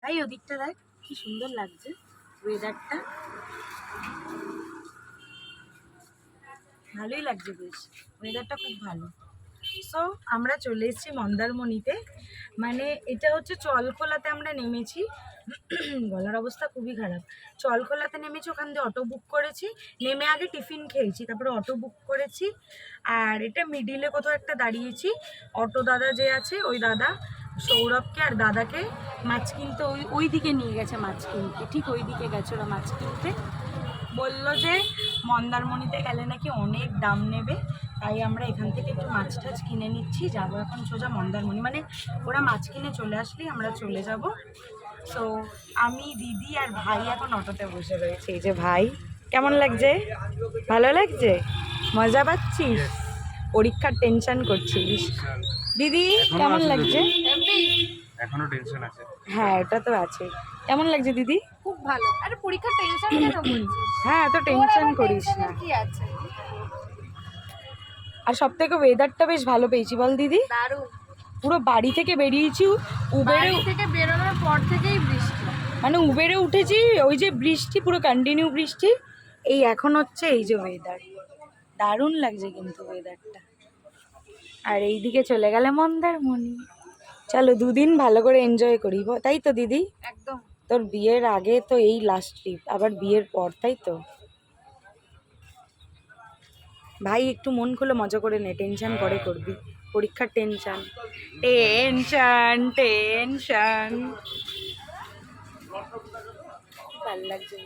তাই ওদিকটা দেখ কি সুন্দর লাগছে ওয়েদারটা, ভালোই লাগছে বেশ, ওয়েদারটা খুব ভালো। সো আমরা চলে এসেছি মন্দারমণিতে, মানে এটা হচ্ছে চলখোলাতে আমরা নেমেছি। গলার অবস্থা খুবই খারাপ। চলখোলাতে নেমেছি, ওখান দিয়ে অটো বুক করেছি, নেমে আগে টিফিন খেয়েছি, তারপরে অটো বুক করেছি। আর এটা মিডিলে কোথাও একটা দাঁড়িয়েছি। অটো দাদা যে আছে ওই দাদা সৌরভকে আর দাদাকে মাছ কিনতে ওই দিকে নিয়ে গেছে, মাছ কিনতে, ঠিক ওই দিকে গেছে ওরা মাছ কিনতে। বললো যে মন্দারমণিতে গেলে নাকি অনেক দাম নেবে, তাই আমরা এখান থেকে একটু মাছ টাছ কিনে নিচ্ছি, যাবো এখন সোজা মন্দারমণি। মানে ওরা মাছ কিনে চলে আসলেই আমরা চলে যাব। তো আমি, দিদি আর ভাই এখন অটোতে বসে রয়েছে। এই যে ভাই, কেমন লাগছে? ভালো লাগছে? মজা পাচ্ছিস? পরীক্ষার টেনশন করছিস? দিদি কেমন লাগছে? এখনো টেনশন আছে। হ্যাঁ এটা তো আছে। কেমন লাগছে দিদি? খুব ভালো। আরে পরীক্ষার টেনশন কেন করছিস? হ্যাঁ এত টেনশন করিস না। কি আছে? আর সব থেকে ওয়েদারটা বেশ ভালো পেয়েছি বল দিদি। দারুণ। পুরো বাড়ি থেকে বেরিয়েছি, উবেরে বাড়ি থেকে বেরোনোর পর থেকেই বৃষ্টি, মানে উবেরে উঠেছি, ওই যে বৃষ্টি, পুরো কন্টিনিউ বৃষ্টি। এই এখন হচ্ছে এই যে ওয়েদার, দারুণ লাগছে কিন্তু ওয়েদারটা। আর এইদিকে চলে গেলে মন্দারমণি। চলো দুদিন ভালো করে এনজয় করি, তাই তো দিদি? একদম। তোর বিয়ের আগে তো এই লাস্ট ট্রিপ, আবার বিয়ের পর, তাই তো? ভাই একটু মন খুলে মজা করে নে, টেনশন পরে করবি, পরীক্ষার টেনশন। টেনশন টেনশন ভালো লাগছে।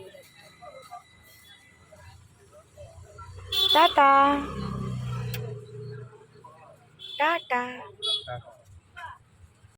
Tata tata.